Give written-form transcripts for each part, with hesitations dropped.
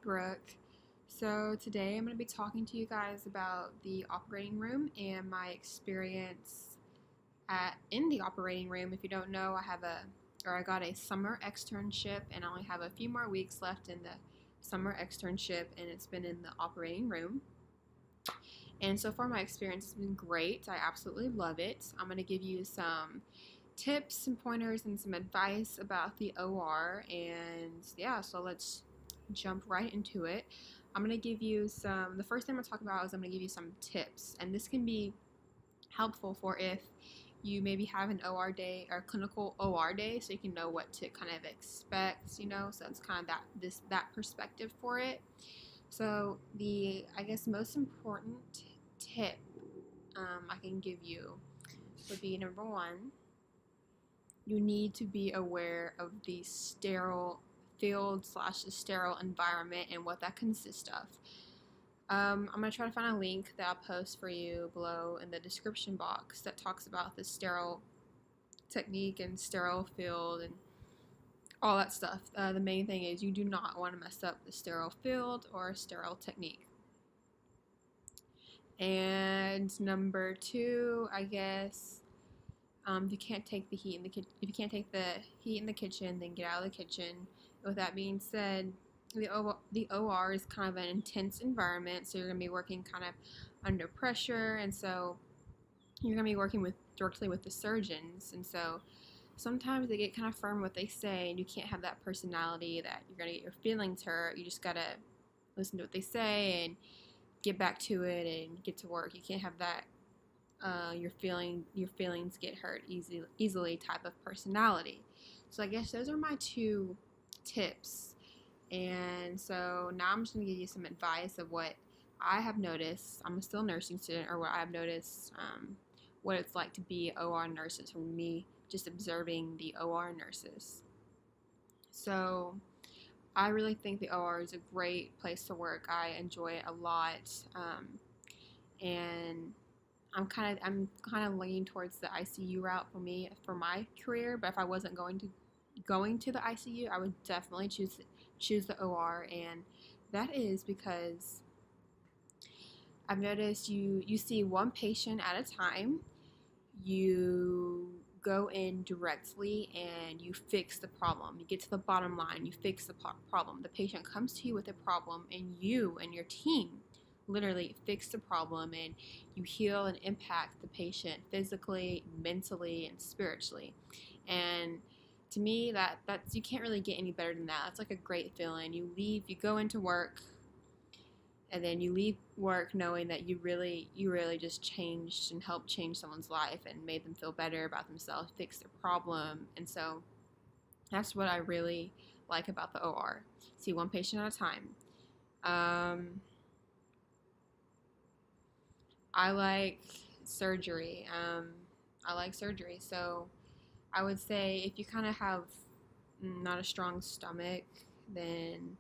Brooke. So today I'm going to be talking to you guys about the operating room and my experience in the operating room. If you don't know, I got a summer externship and I only have a few more weeks left in the summer externship, and it's been in the operating room. And so far my experience has been great. I absolutely love it. I'm going to give you some tips, some pointers, and some advice about the OR. And yeah, so let's jump right into it. I'm going to give you the first thing I'm going to talk about is I'm going to give you some tips. And this can be helpful for if you maybe have an OR day or clinical OR day, so you can know what to kind of expect, so it's kind of that perspective for it. So I guess most important tip I can give you would be number one, you need to be aware of the sterile field / the sterile environment and what that consists of. I'm going to try to find a link that I'll post for you below in the description box that talks about the sterile technique and sterile field and all that stuff. The main thing is you do not want to mess up the sterile field or sterile technique. And number two, I guess, if you can't take the heat in the kitchen, then get out of the kitchen. With that being said, the OR is kind of an intense environment, so you're going to be working kind of under pressure, and so you're going to be working directly with the surgeons, and so sometimes they get kind of firm what they say, and you can't have that personality that you're going to get your feelings hurt. You just got to listen to what they say and get back to it and get to work. You can't have that your feelings get hurt easily type of personality. So I guess those are my two tips. And so now I'm just going to give you some advice of what I have noticed. I'm still a nursing student, or what I've noticed, what it's like to be OR nurses from me just observing the OR nurses. So I really think the OR is a great place to work. I enjoy it a lot, and I'm kind of leaning towards the ICU route for my career. But if I wasn't going to the ICU, I would definitely choose the OR, and that is because I've noticed you see one patient at a time. You go in directly and you fix the problem. You get to the bottom line. You fix the problem. The patient comes to you with a problem, and you and your team literally fix the problem, and you heal and impact the patient physically, mentally, and spiritually. And to me, that's you can't really get any better than that. That's like a great feeling. You go into work, and then you leave work knowing that you really just changed and helped change someone's life and made them feel better about themselves, fix their problem. And so that's what I really like about the OR. See one patient at a time. I like surgery. So I would say if you kind of have not a strong stomach, then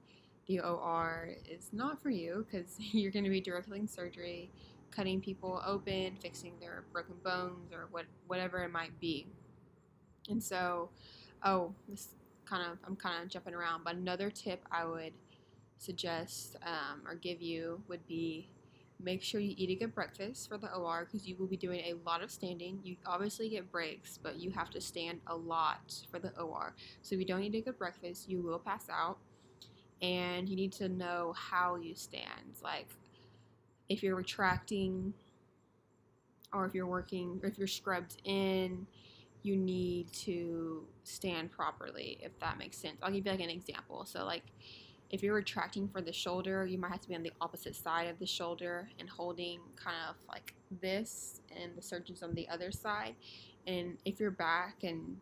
the OR is not for you, because you're going to be directly in surgery, cutting people open, fixing their broken bones or whatever it might be. And so, I'm kind of jumping around, but another tip I would suggest or give you would be, make sure you eat a good breakfast for the OR, because you will be doing a lot of standing. You obviously get breaks, but you have to stand a lot for the OR. So if you don't eat a good breakfast, you will pass out. And you need to know how you stand. Like if you're retracting, or if you're working, or if you're scrubbed in, you need to stand properly, if that makes sense. I'll give you like an example. So like if you're retracting for the shoulder, you might have to be on the opposite side of the shoulder and holding kind of like this, and the surgeon's on the other side. And if your back and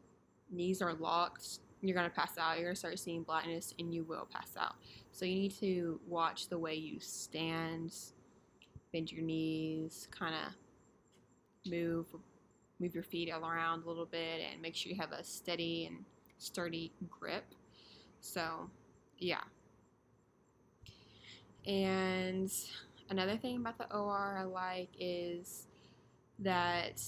knees are locked, you're going to pass out. You're going to start seeing blackness, and you will pass out. So you need to watch the way you stand, bend your knees, kind of move your feet all around a little bit, and make sure you have a steady and sturdy grip. So yeah. And another thing about the OR I like is that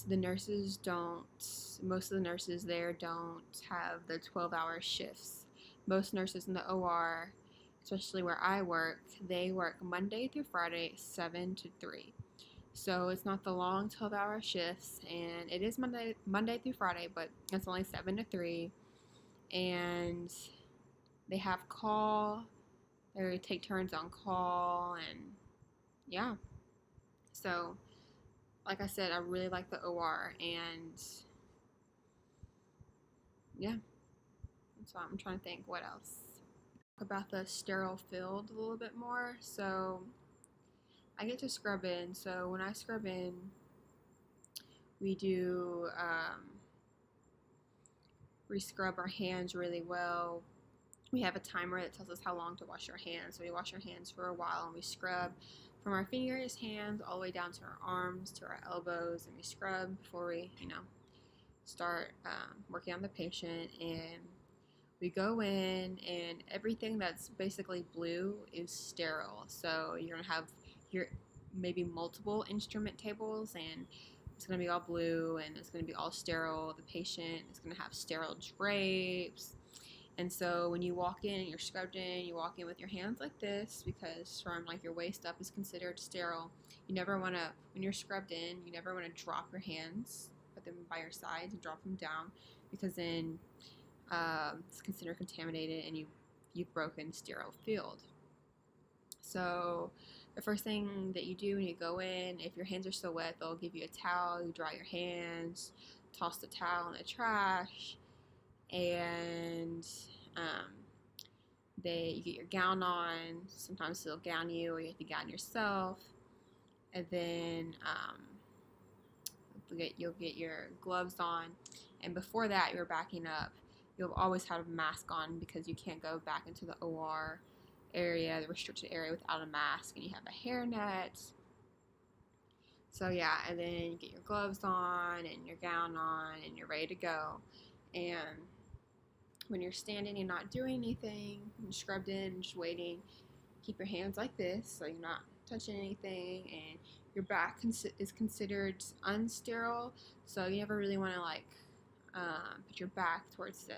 most of the nurses there don't have the 12-hour shifts. Most nurses in the OR especially where I work, they work Monday through Friday, 7 to 3. So it's not the long 12-hour shifts, and it is Monday through Friday, but it's only 7 to 3. And they have call. They take turns on call, and yeah. So, like I said, I really like the OR, and yeah, so I'm trying to think what else. About the sterile field a little bit more. So, I get to scrub in. So, when I scrub in, we do we scrub our hands really well. We have a timer that tells us how long to wash our hands. So we wash our hands for a while, and we scrub from our fingers, hands, all the way down to our arms, to our elbows, and we scrub before we, start working on the patient. And we go in, and everything that's basically blue is sterile. So you're gonna have your maybe multiple instrument tables, and it's gonna be all blue, and it's gonna be all sterile. The patient is gonna have sterile drapes. And so when you walk in and you're scrubbed in, you walk in with your hands like this, because from like your waist up is considered sterile. You never want to, when you're scrubbed in, you never want to drop your hands, put them by your sides and drop them down, because then it's considered contaminated, and you've broken sterile field. So the first thing that you do when you go in, if your hands are still wet, they'll give you a towel. You dry your hands, toss the towel in the trash, and um, you get your gown on. Sometimes they'll gown you, or you have to gown yourself. And then you'll get your gloves on. And before that, you're backing up. You'll always have a mask on, because you can't go back into the OR area, the restricted area, without a mask. And you have a hairnet. So yeah, and then you get your gloves on and your gown on, and you're ready to go. And when you're standing and not doing anything, and scrubbed in, just waiting, keep your hands like this, so you're not touching anything, and your back is considered unsterile, so you never really want to put your back towards the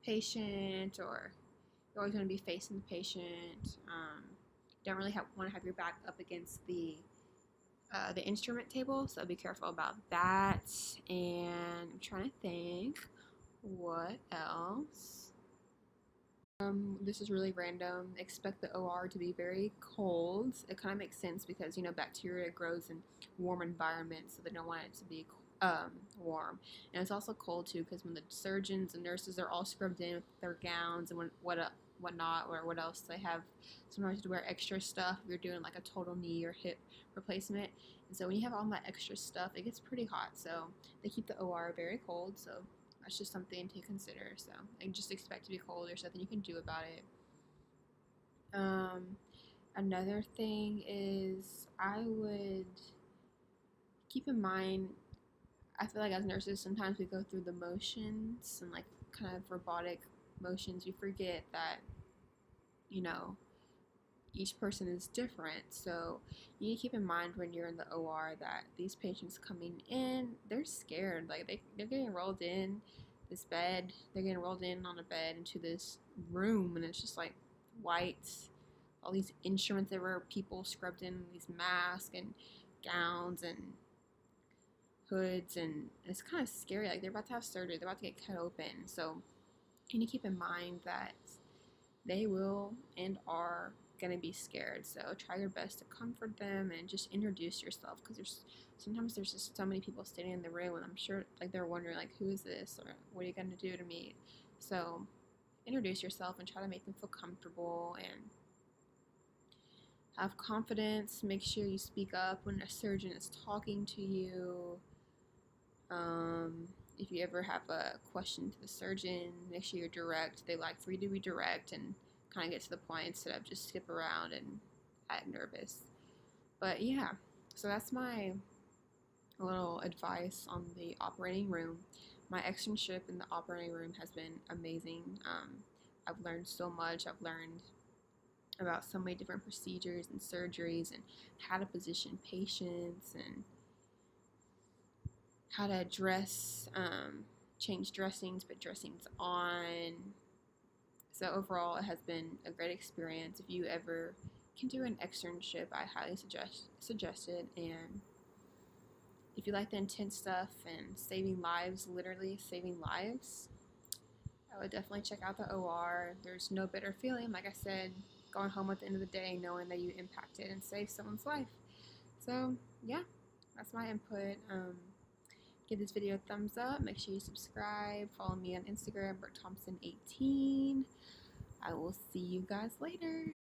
patient, or you're always going to be facing the patient. You don't really want to have your back up against the instrument table, so be careful about that. And I'm trying to think what else. This is really random. Expect the OR to be very cold. It kind of makes sense, because bacteria grows in warm environments, so they don't want it to be warm. And it's also cold too, because when the surgeons and nurses are all scrubbed in with their gowns and whatnot, or what else they have, sometimes to wear extra stuff. You're doing like a total knee or hip replacement, and so when you have all that extra stuff, it gets pretty hot. So they keep the OR very cold. So that's just something to consider. So and just expect to be cold. There's nothing you can do about it. Another thing is, I would keep in mind, I feel like as nurses, sometimes we go through the motions, and like kind of robotic motions. We forget that, each person is different. So you need to keep in mind when you're in the OR that these patients coming in, they're scared. Like they're getting rolled in this bed. They're getting rolled in on a bed into this room, and it's just like white, all these instruments. There were people scrubbed in, these masks and gowns and hoods, and it's kind of scary. Like they're about to have surgery. They're about to get cut open. So you need to keep in mind that they will and are going to be scared. So try your best to comfort them, and just introduce yourself, because sometimes there's just so many people standing in the room, and I'm sure like they're wondering like, who is this, or what are you going to do to me? So introduce yourself and try to make them feel comfortable, and have confidence. Make sure you speak up when a surgeon is talking to you. If you ever have a question to the surgeon, make sure you're direct. They like for you to be direct and kind of get to the point, instead of just skip around and act nervous. But yeah, so that's my little advice on the operating room. My externship in the operating room has been amazing. I've learned so much. I've learned about so many different procedures and surgeries, and how to position patients, and how to dress, change dressings, put dressings on. So overall, it has been a great experience. If you ever can do an externship, I highly suggest it. And if you like the intense stuff and saving lives, literally saving lives, I would definitely check out the OR. There's no better feeling, like I said, going home at the end of the day knowing that you impacted and saved someone's life. So yeah, that's my input. Give this video a thumbs up. Make sure you subscribe. Follow me on Instagram, BurtThompson18. I will see you guys later.